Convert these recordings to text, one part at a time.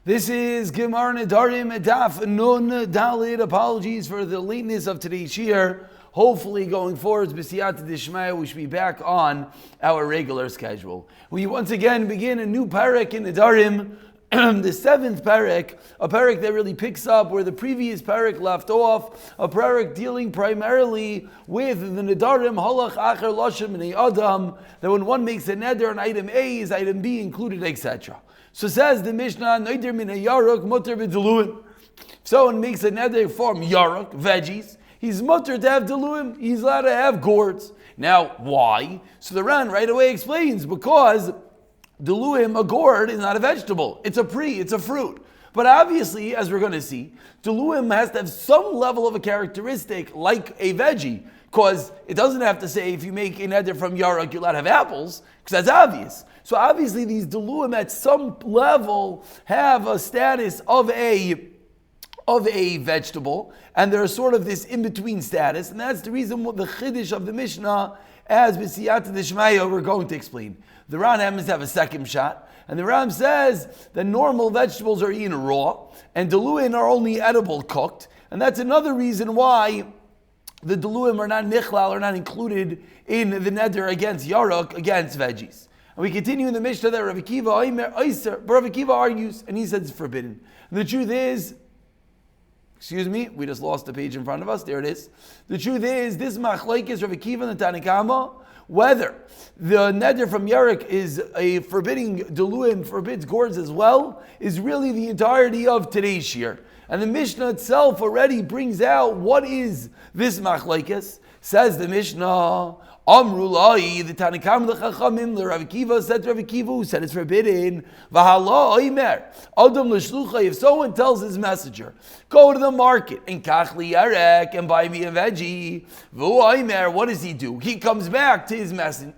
This is Gemara Nedarim Daf Nun Dalid. Apologies for the lateness of today's year. Hopefully going forward, B'siyata Dishmaya, we should be back on our regular schedule. We once again begin a new parak in Nedarim, the seventh parak, a parak that really picks up where the previous parak left off, a parak dealing primarily with the Nedarim, Halach Acher Loshem B'nei Adam, that when one makes a neder on item A, is item B included, etc. So says the Mishnah, Neder min yaruk mutter b'deluim. If someone makes a neder from yaruk, veggies, he's mutter to have deluim, he's allowed to have gourds. Now, why? So the Ran right away explains, because deluim, a gourd, is not a vegetable. It's a fruit. But obviously, as we're going to see, deluim has to have some level of a characteristic like a veggie, because it doesn't have to say if you make a neder from yaruk, you're allowed to have apples, because that's obvious. So obviously these deluim at some level have a status of a vegetable, and they're sort of this in-between status, and that's the reason what the chiddush of the Mishnah, as B'siyata Dishmaya, we're going to explain. The Ran happens to have a second shot, and the Ram says that normal vegetables are eaten raw, and deluim are only edible cooked, and that's another reason why the deluim are not nichlal, are not included in the neder against yaruk, against veggies. And we continue in the Mishnah that Rav Akiva argues, and he says it's forbidden. And the truth is, we just lost the page in front of us. There it is. The truth is, this machlokes Rav Akiva and the Tanakama, whether the neder from yaruk is a forbidding deluim, forbids gourds as well, is really the entirety of today's shir. And the Mishnah itself already brings out what is this machlokes. Says the Mishnah, Amru Lai, the Tanakam l'Chachamim, the Rav Akiva said to Rav Akiva, who said it's forbidden. V'hala oimer, Adam l'shlucha. If someone tells his messenger, go to the market and kach li yarek and buy me a veggie, v'hu oimer, what does he do? He comes back to his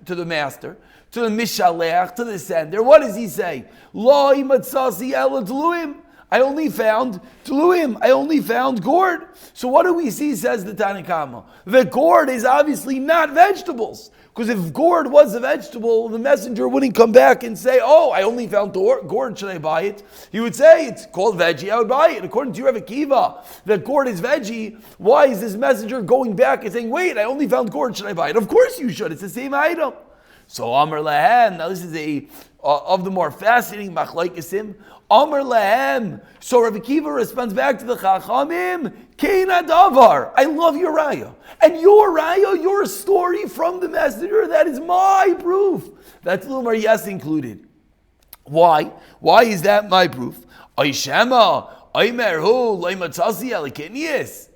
to the master, to the mishalech, to the sender. What does he say? Lo imatzasi ela deluim. I only found deluim. I only found gourd. So what do we see, says the Tanakama? The gourd is obviously not vegetables. Because if gourd was a vegetable, the messenger wouldn't come back and say, oh, I only found gourd, should I buy it? He would say, it's called veggie, I would buy it. According to Rav Akiva, that gourd is veggie. Why is this messenger going back and saying, wait, I only found gourd, should I buy it? Of course you should, it's the same item. So Amar Lahem, now this is of the more fascinating machlokes. Amar Lahem. So Rav Akiva responds back to the Chachamim, Keina Davar. I love your raya. And your raya, your story from the messenger, that is my proof. That's Lumar yes included. Why? Why is that my proof? Oishema, Oimerhu, Loimatzasi Alikinius.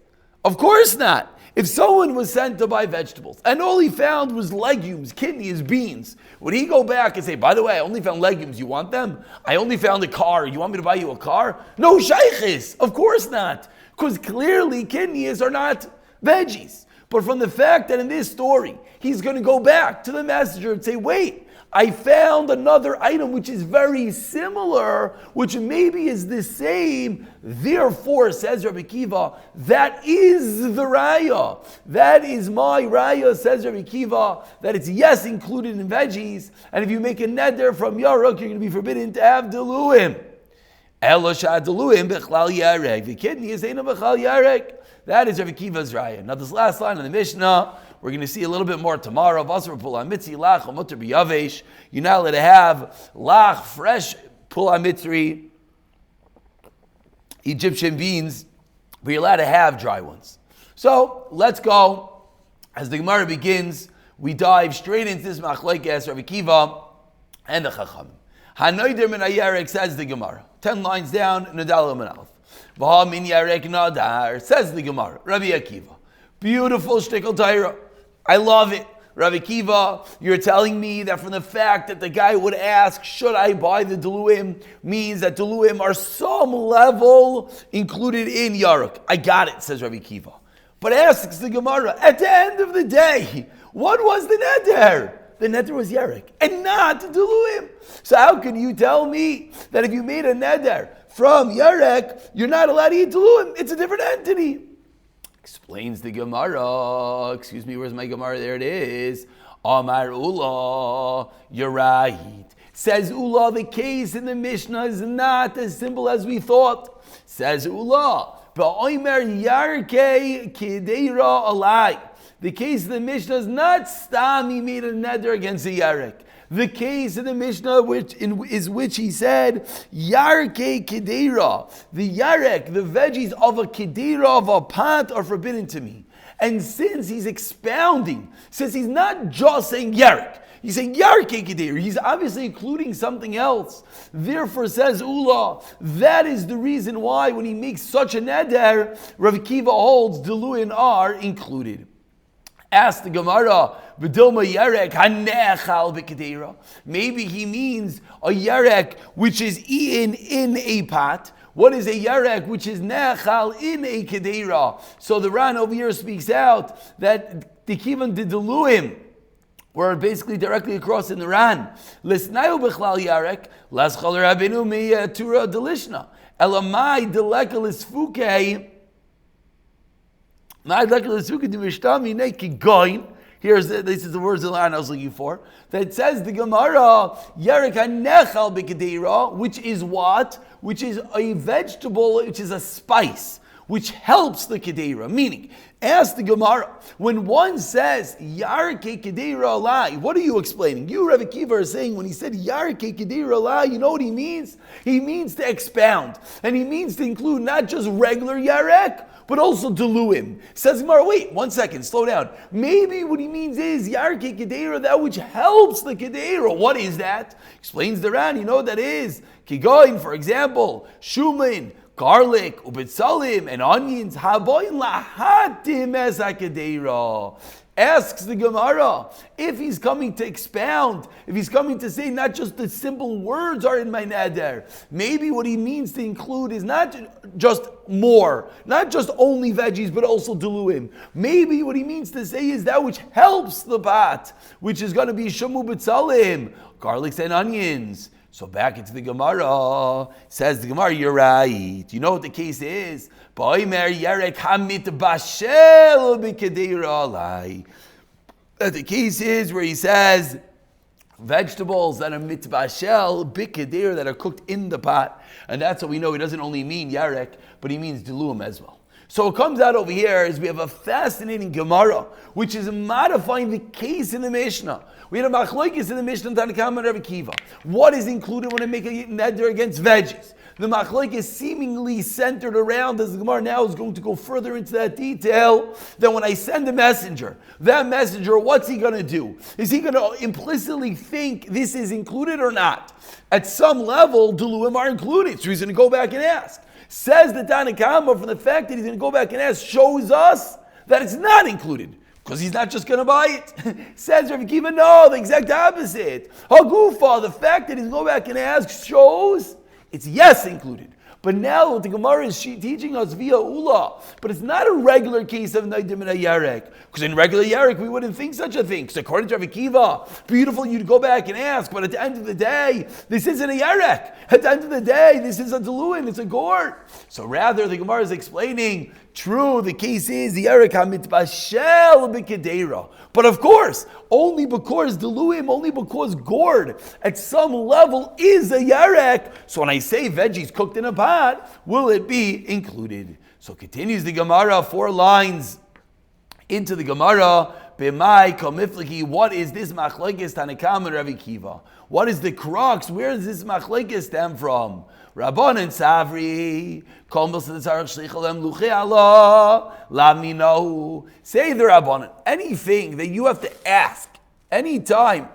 Of course not. If someone was sent to buy vegetables and all he found was legumes, kidneys, beans, would he go back and say, by the way, I only found legumes, you want them? I only found a car, you want me to buy you a car? No, shaykhis, of course not. Because clearly kidneys are not veggies. But from the fact that in this story, he's going to go back to the messenger and say, wait, I found another item which is very similar, which maybe is the same. Therefore, says Rabbi Akiva, that is the raya. That is my raya, says Rabbi Akiva, that it's yes included in veggies. And if you make a neder from yaruk, you're going to be forbidden to have deluim. Elosha deluim bechlal yarek. The kidney is ain't bechlal yarek. That is Rabbi Akiva's raya. Now this last line in the Mishnah, we're going to see a little bit more tomorrow. You're not allowed to have lach, fresh pula mitri, Egyptian beans, but you're allowed to have dry ones. So let's go. As the Gemara begins, we dive straight into this machlokes Rav Akiva and the Chachamim. Hanoider min hayarek, says the Gemara. 10 lines down, Nadal min aleph. V'ha min yarek nadar, says the Gemara. Rabbi Akiva. Beautiful shtickle Torah. I love it. Rabbi Akiva, you're telling me that from the fact that the guy would ask, should I buy the deluim, means that deluim are some level included in yaruk. I got it, says Rabbi Akiva. But asks the Gemara, at the end of the day, what was the neder? The neder was yaruk and not deluim. So how can you tell me that if you made a neder from yaruk, you're not allowed to eat deluim? It's a different entity. Explains the Gemara. Where's my Gemara? There it is. Amar Ula, you're right. Says Ula, the case in the Mishnah is not as simple as we thought. Says Ula, Ba'omer Yarke Kideira Alai. The case of the Mishnah is not Stam, he made a neder against the Yarek. The case in the Mishnah is which he said, Yarke Kideira. The Yarek, the veggies of a Kideira, of a pot, are forbidden to me. And since he's expounding, since he's not just saying Yarek, he's saying Yarke Kideira, he's obviously including something else. Therefore, says Ula, that is the reason why when he makes such a neder, Rav Kiva holds Deluin are included. Ask the Gemara, B'dilma Yarek hanechal b'kedera. Maybe he means a Yarek which is eaten in a pot. What is a Yarek which is nechal in a kedera? So the Ran over here speaks out that the Kivan did Deluim were basically directly across in the Ran. Lisnayu b'chlal Yarek, laschal rabinu mi'atura delishna. Elamai deleka lisfukei. Here's this is the words of the line I was looking for. That says the Gemara, Yarek hanechal b'kedera, which is what? Which is a vegetable, which is a spice, which helps the kedera. Meaning, ask the Gemara, when one says Yarke kedera alai, what are you explaining? You, Rav Akiva, are saying when he said Yarke kedera alai, you know what he means? He means to expound, and he means to include not just regular Yarek, but also Deluim. Says Gemara, wait, 1 second, slow down. Maybe what he means is Yarke Kedera, that which helps the Kedera. What is that? Explains the Ran, you know what that is. Kigoin, for example, Shumin, garlic, ubitzalim, and onions. Haboin lahatim es HaKedera. Asks the Gemara, if he's coming to expound, if he's coming to say not just the simple words are in my neder, maybe what he means to include is not just more, not just only veggies, but also deluim. Maybe what he means to say is that which helps the bat, which is going to be shamu b'tzalim, garlics and onions. So back into the Gemara, says the Gemara, you're right. You know what the case is? That the case is where he says vegetables that are mitbashel bikeder, that are cooked in the pot, and that's what we know. He doesn't only mean yarek, but he means diluim as well. So what comes out over here is we have a fascinating Gemara, which is modifying the case in the Mishnah. We had a machlokes in the Mishnah, Tanakam and Rabbi Kiva. What is included when I make a neder against veggies? The machlokes is seemingly centered around, as the Gemara now is going to go further into that detail, that when I send a messenger, that messenger, what's he going to do? Is he going to implicitly think this is included or not? At some level, Deluim are included, so he's going to go back and ask. Says the Tanakama, from the fact that he's going to go back and ask, shows us that it's not included. Because he's not just going to buy it. Says Rav Akiva, no, the exact opposite. Hagufa, the fact that he's going to go back and ask shows it's yes included. But now what the Gemara is teaching us via Ula. But it's not a regular case of Naidim and Yarek. Because in regular Yarek we wouldn't think such a thing. Because according to Rav Akiva, beautiful you'd go back and ask, but at the end of the day, this isn't a Yarek. At the end of the day, this is a Deluin, it's a gourd. So rather the Gemara is explaining, true, the case is the Yarek HaMitbashel B'Kedera. But of course, only because Deluim, only because gourd at some level is a Yarek. So when I say veggies cooked in a pot, will it be included? So continues the Gemara, 4 lines into the Gemara. B'mai komifliki, what is this machlokes Tanakam and Rabbi Kiva? What is the crux? Where does this machlokes stem from? Rabban and Savri, say the Rabban, anything that you have to ask, any time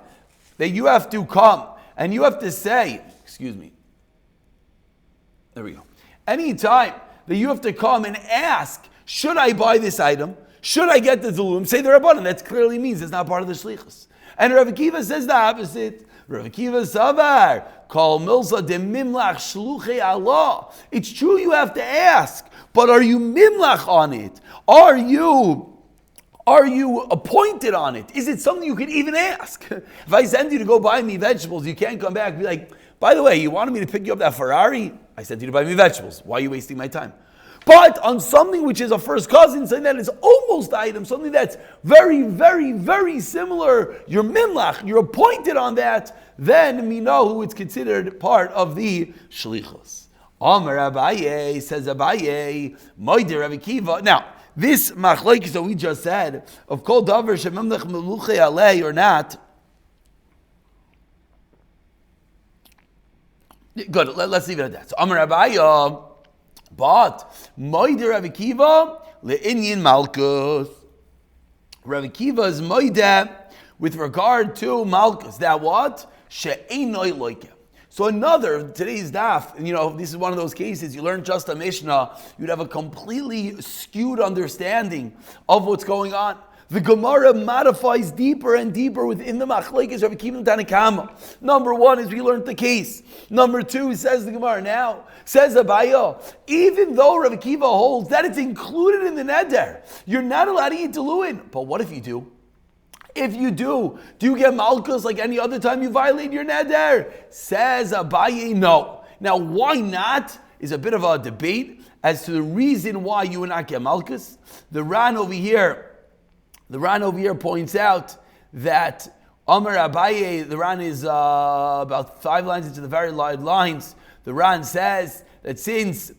that you have to come and you have to say, excuse me, there we go. Any time that you have to come and ask, should I buy this item? Should I get the Zulum? Say the Rabbanan, that clearly means it's not part of the Shlichus. And Rav Akiva says the opposite. Rav Akiva Savar, Kol Milsa de Mimlach Shluchei Allah. It's true you have to ask, but are you Mimlach on it? Are you appointed on it? Is it something you could even ask? If I send you to go buy me vegetables, you can't come back and be like, by the way, you wanted me to pick you up that Ferrari? I sent you to buy me vegetables. Why are you wasting my time? But on something which is a first cousin, something that is almost item, something that's very, very, very similar, you're minlach, you're appointed on that, then we know who it's considered part of the shlichus. Amar Abaye, says Abaye, Moider Rabbi Kiva. Now, this machlokes that we just said, of kol davar shememlech meluche alei or not, good, let's leave it at that. So Amar Abaye, but Moider Rabbi Kiva le'inyin malkus. Rabbi Kiva is Moider with regard to malkus. That what? She'einoi loike. So another, today's daf, this is one of those cases, you learn just a Mishnah, you'd have a completely skewed understanding of what's going on. The Gemara modifies deeper and deeper within the machlekes Rabbi Kiva and Tanakama. Number one is we learned the case. Number two, says the Gemara now, says Abaye, even though Rabbi Kiva holds that it's included in the neder, you're not allowed to eat deluin. But what if you do? If you do you get malchus like any other time you violate your neder? Says Abaye, no. Now, why not is a bit of a debate as to the reason why you would not get malchus. The Ran over here points out that Amar Abaye, the Ran is about 5 lines into the very lines. The Ran says that since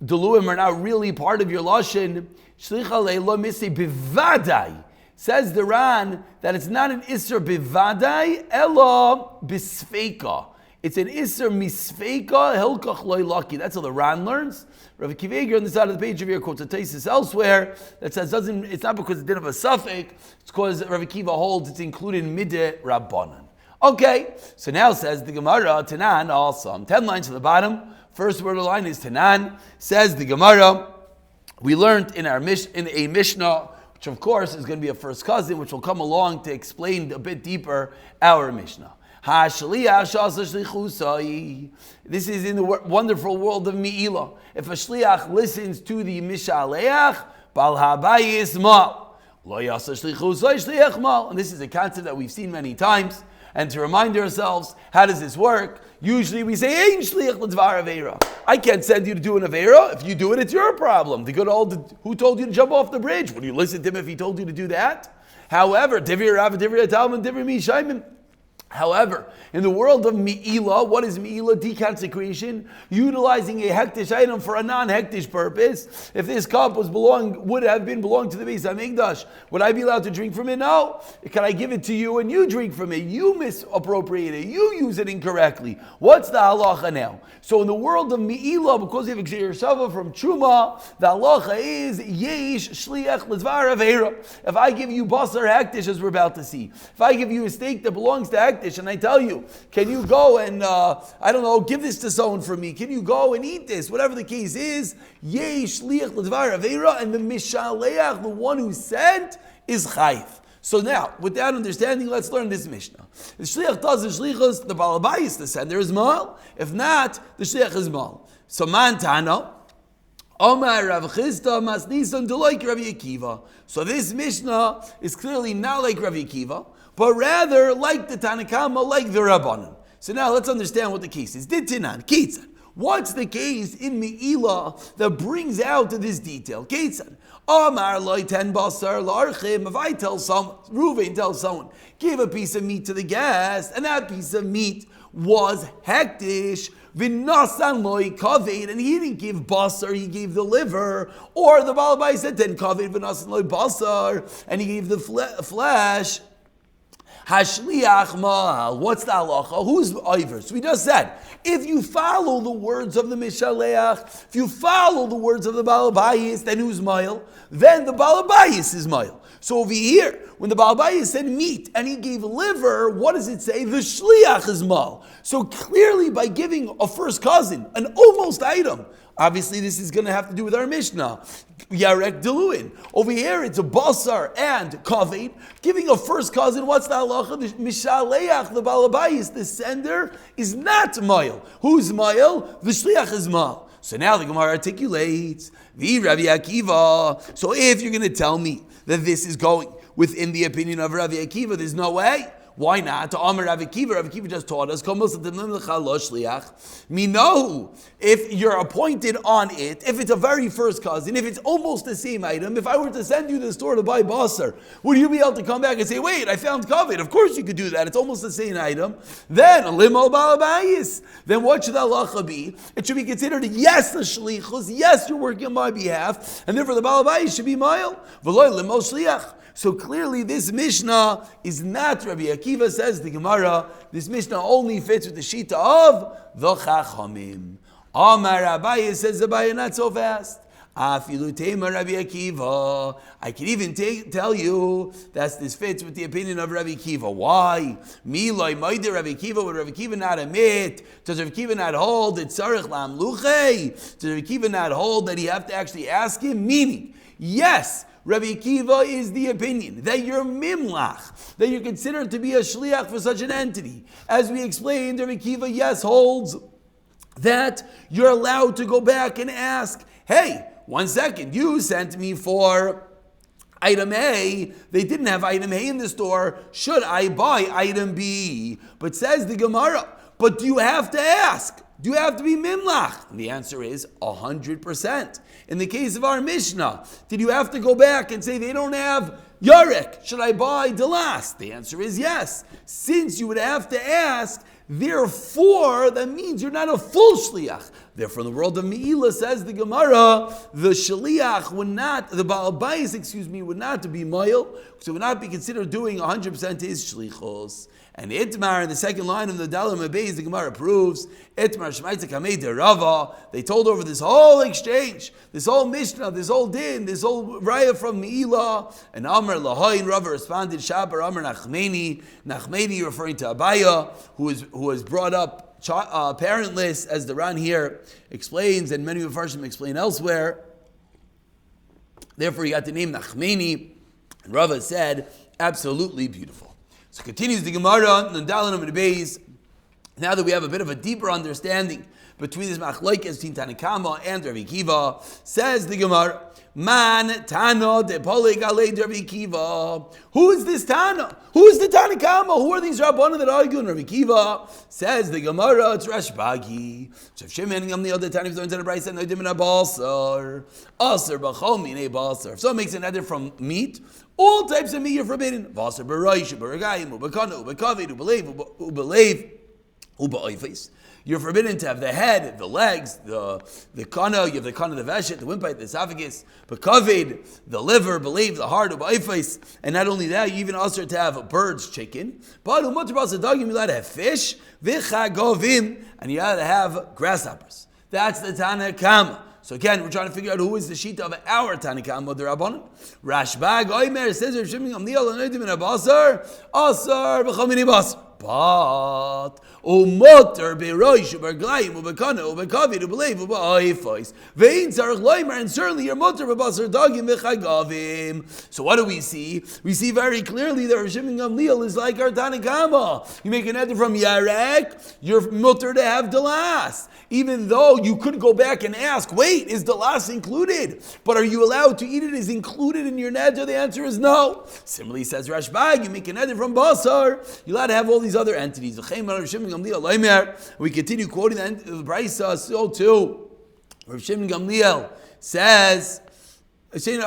deluim are not really part of your lashon, shlicha le'lo misei bivadai. Says the Ran that it's not an Isser bivadai, elo bisfeika. It's an Isser misfeika, helkach loy laki. That's how the Ran learns. Rav Kiva on the side of the page of your quotes a thesis elsewhere that says it's not because it didn't have a suffix, it's because Rav Kiva holds it's included in mideh rabbanan. Okay, so now says the Gemara, Tanan, also 10 lines to the bottom. First word of the line is Tanan. Says the Gemara, we learned in a Mishnah, which of course is going to be a first cousin, which will come along to explain a bit deeper our Mishnah. This is in the wonderful world of Mi'ilah. If a shliach listens to the Mishaleach, Bal Habayis Mal. And this is a concept that we've seen many times. And to remind ourselves, how does this work? Usually we say, Ein shliach l'dvar aveira. I can't send you to do an aveira. If you do it, it's your problem. The good old, who told you to jump off the bridge? Would you listen to him if he told you to do that? However, Divri Rav, Divri Talmud, Divri Mishayim. However, in the world of Mi'ilah, what is Mi'ilah? Deconsecration, utilizing a hektish item for a non-hektish purpose. If this cup would have been belonged to the Beis HaMikdash, would I be allowed to drink from it? No. Can I give it to you and you drink from it? You misappropriate it. You use it incorrectly. What's the halacha now? So in the world of Mi'ilah, because you have Gzeir Shava from Truma, the halacha is Yesh Shliach L'Dvar Aveira. If I give you basar hektish, as we're about to see, if I give you a steak that belongs to hektish, and I tell you, can you go and, give this to someone for me? Can you go and eat this? Whatever the case is, yesh shliach l'dvar aveira, and the mishaleach, the one who sent, is chayif. So now, with that understanding, let's learn this Mishnah. The shliach does the shlichus, the balabayis, the sender is mal. If not, the shliach is mal. So mantano, Omar Rav Chisda masnisan deloik Rav Akiva. So this Mishnah is clearly not like Rav Akiva, but rather like the Tanakama, like the Rabbanan. So now let's understand what the case is. Ditinan, Ketzan. What's the case in Me'ilah that brings out this detail? Ketzan. Omar loy ten basar larchim. If I tell someone, Reuven tells someone, give a piece of meat to the guest, and that piece of meat was hektish, v'nasan loy kaved, and he didn't give basar, he gave the liver, or the Balabai said ten kaved v'nasan loy basar, and he gave the flesh. Hashliach mal. What's the halacha? Who's Iver? So we just said, if you follow the words of the Mishaleach, if you follow the words of the Balabayis, then who's Mail? Then the Balabayis is Mail. So over here, when the Balabayis said meat and he gave liver, what does it say? The Shliach is Mal. So clearly by giving a first cousin, an almost item, obviously this is going to have to do with our Mishnah. Yarek Deluin. Over here it's a basar and kaved. Giving a first cousin, what's the halacha? The Mishaleach, the Balabayis, the sender, is not Mail. Who's Mail? The Shliach is Mal. So now the Gemara articulates, the Rabbi Akiva. So if you're going to tell me that this is going within the opinion of Rabbi Akiva, there's no way. Why not? To Amar Rav Akiva just taught us, no, if you're appointed on it, if it's a very first cousin, if it's almost the same item, if I were to send you to the store to buy basar, would you be able to come back and say, wait, I found kavod? Of course you could do that. It's almost the same item. Then, a limo balabayis. Then what should the halacha be? It should be considered, yes, the shlichus, yes, you're working on my behalf, and therefore the balabayis should be mile. V'loy limo shliach. So clearly this Mishnah is not Rabbi Akiva, says the Gemara. This Mishnah only fits with the Shita of the Chachamim. Amar Abaye, says Abaye, not so fast. Afilu Tema Rabbi Akiva. I can even tell you that this fits with the opinion of Rabbi Akiva. Why? Miloi Moide Rabbi Akiva, would Rabbi Akiva not admit? Does Rabbi Akiva not hold that Tzarech Lam Luchei? Does Rabbi Akiva not hold that you have to actually ask him? Meaning, yes, Rabbi Akiva is the opinion that you're mimlach, that you're considered to be a shliach for such an entity. As we explained, Rabbi Akiva, yes, holds that you're allowed to go back and ask, hey, 1 second, you sent me for item A, they didn't have item A in the store, should I buy item B? But says the Gemara, but do you have to ask? Do you have to be mimlach? And the answer is 100%. In the case of our Mishnah, did you have to go back and say they don't have yarek? Should I buy delas? The answer is yes. Since you would have to ask, therefore, that means you're not a full shliach. Therefore, in the world of Me'ilah, says the Gemara, the shliach would not, the Baal Bayis, would not be moil, so would not be considered doing 100% his shlichos. And Itmar, in the second line of the Dalam Abayis, the Gemara proves, Itmar Shemaitza Kamei de Rava, they told over this whole exchange, this whole Mishnah, this whole din, this whole Raya from Me'ilah, and Amar Lahoin, Rava responded, Shabar Amar Nachmeni referring to Abaya, who was brought up parentless, as the Ran here explains, and many of the Farshim explain elsewhere. Therefore, he got the name Nachmeni, and Rava said, absolutely beautiful. So continues the Gemara, the Dalan of the Beis. Now that we have a bit of a deeper understanding between this machlokes between Tanna Kama and Rabbi Akiva, says the Gemara, Man Tana de Poleg Alei Rabbi Akiva. Who is this Tana? Who is the Tanna Kama? Who are these Rabbanan that argue in Rabbi Akiva? Says the Gemara, it's Rashbagi. Shav Shimon Gamliel the Tani learns in a brayse and Noidim in a basar. Aser b'chol minei basar. If someone makes an eder from meat, all types of meat are forbidden. Vasar b'roish, b'regayim, u'b'kana, u'b'kavid, u'b'leiv, u'b'oifis. You're forbidden to have the head, the legs, the kana, you have the kana, the veshet, the windpipe, the esophagus, b'kavid, the liver, b'leiv, the heart, u'b'oifis. And not only that, you even also to have birds, chicken. But u'motar b'asar dagim, you're allowed to have fish, v'chagovim, and you're allowed to have grasshoppers. That's the Tanna Kama. So again, we're trying to figure out who is the sheet of our Tanna Kama, the Rabbanon. Rashbag Oimer says, "Rav Shimon Gamliel anointed in a basar, asar b'chamini basar." But umoter beroish uberglayim ubekana ubekavid ubelev ubeoifos vein tzarich loimer, and certainly your moter b'basar dagim v'chagavim. So what do we see? We see very clearly that Rav Shimon Gamliel is like our Tanna Kama. You make an eder from yarek, you're moter to have delas. Even though you could go back and ask, wait, is delas included? But are you allowed to eat it? Is included in your neder? The answer is no. Similarly, says Rashbag, you make an neder from basar, you're allowed to have all these other entities. We continue quoting the Brisa, so too. Rav Shimon Gamliel says, Rav Shimon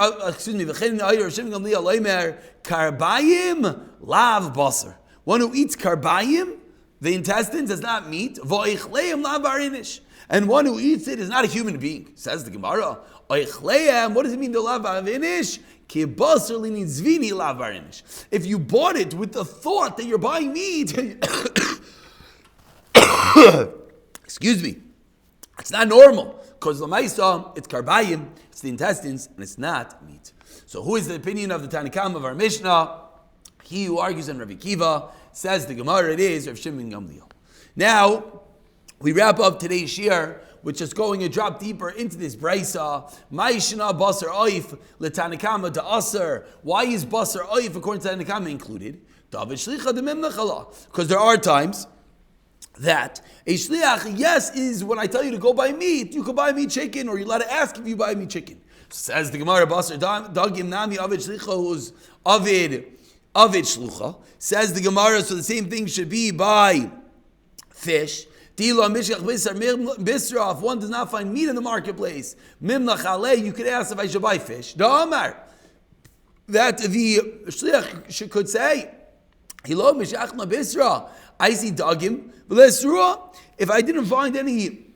Gamliel, karbayim lav basar. One who eats karbayim, the intestines, is not meat. And one who eats it is not a human being. Says the Gemara. What does it mean to lav arinish? If you bought it with the thought that you're buying meat, excuse me, it's not normal. Because l'maisa, it's karbayim, it's the intestines, and it's not meat. So who is the opinion of the Tanna Kama of our Mishnah? He who argues on Rabbi Akiva, says the Gemara, it is Rav Shimon Gamliel. Now, we wrap up today's shir, which is going a drop deeper into this brisa. Ma'ishna basar oif l'Tanna Kama to aser. Why is basar oif according to Tanna Kama included? Because there are times that a shliach, yes, is when I tell you to go buy meat, you could buy me chicken, or you're allowed to ask if you buy me chicken. Says the Gemara, basar dagim nami avid shlicha who's avid Avid shlucha. Says the Gemara, so the same thing should be by fish. If one does not find meat in the marketplace, you could ask if I should buy fish. The Amar, that the shliach could say, I see dagim. If I didn't find any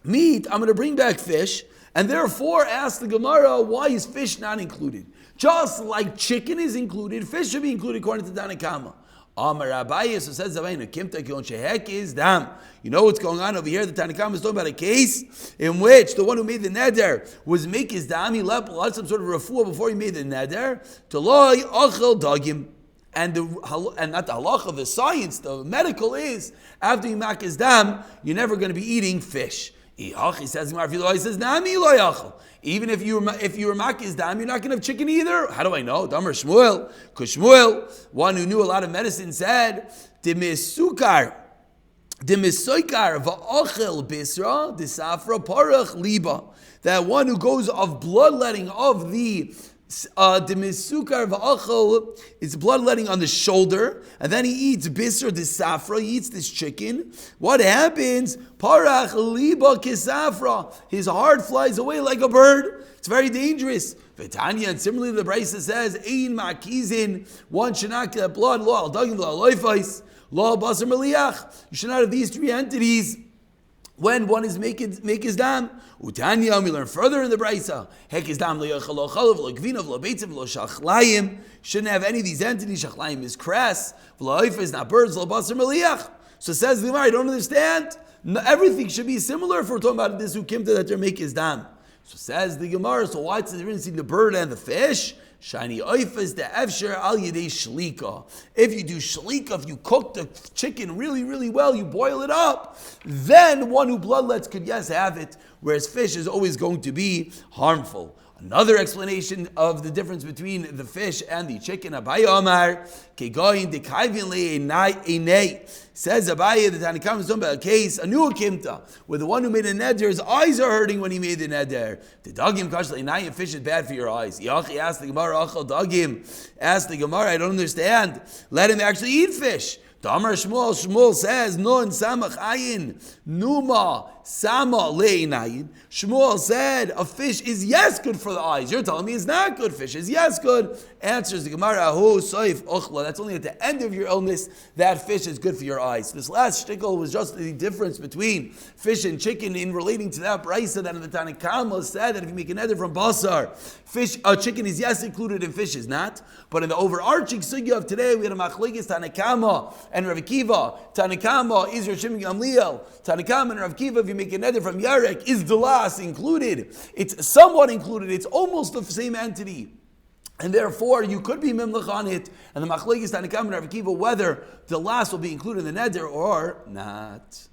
meat, I'm going to bring back fish, and therefore ask the Gemara, why is fish not included? Just like chicken is included, fish should be included according to Tanakama. Amar Abaye, so says Zavayna, Kimta Kion Shehek is Dam. You know what's going on over here? The Tanakama is talking about a case in which the one who made the neder was make his dam, he left some sort of refuah before he made the neder, to loy achel dagim. And not the halacha, the science, the medical is, after you make his dam, you're never going to be eating fish. He says, even if you were makis dam, you're not going to have chicken either. How do I know? Damar Shmuel, because Shmuel, one who knew a lot of medicine, said, Demisukar va'achel bisra desafra parach liba. That one who goes of bloodletting of the demisukar va'achel, it's bloodletting on the shoulder, and then he eats bisra desafra, he eats this chicken. What happens? Parach liba kisafra. His heart flies away like a bird. It's very dangerous. V'tanya, and similarly the Brisa says, ein makizin, one should not get blood, lo al dagim, lo al loifais, lo al basar meliach. You should not have these three entities when one is make his dam. Utanya, we learn further in the Brisa, hek his dam lo yachal lo chalav, lo gvinav, lo beitzav, lo shachlayim. Shouldn't have any of these entities. Shachlayim is cress, lo loifais, not birds, lo basar meliach. So says the Gemara, I don't understand. No, everything should be similar if we're talking about this ukimta that they make his dam. So says the Gemara, so why is the difference between the bird and the fish? Shani oifas the efsher al yedei shlika. If you do shlika, if you cook the chicken really, really well, you boil it up, then one who bloodlets could, yes, have it, whereas fish is always going to be harmful. Another explanation of the difference between the fish and the chicken, Abaye Omar, Kegoyin dekayvin le'enei. Says Abaye, the Tanakhama is talking about a case, a new akimta, where the one who made a neder, his eyes are hurting when he made the neder. The dagim kash le'enai, fish is bad for your eyes. Yachi asked the Gemara, achal dagim, asked the Gemara, I don't understand. Let him actually eat fish. Damar Shmuel says, Nun samach ayin, numa sama le'inayin. Shmuel said, a fish is yes good for the eyes. You're telling me it's not good. Fish is yes good. Answers the Gemara, ahu soif uchla. That's only at the end of your illness that fish is good for your eyes. This last shtickle was just the difference between fish and chicken in relating to that brisa that in the Tanakhama said that if you make an neder from basar, chicken is yes included and fish is not. But in the overarching sugya of today, we had a machlekes Tanakhama and Rav Akiva. Tanakhama is Rosh Gamliel. Tanakhama and Rav Akiva, if you make a neder from Yarek, is Delas included. It's somewhat included. It's almost the same entity. And therefore, you could be mimlech on it. And the machlekes Tanakhama and Rav Akiva, whether Delas will be included in the neder or not.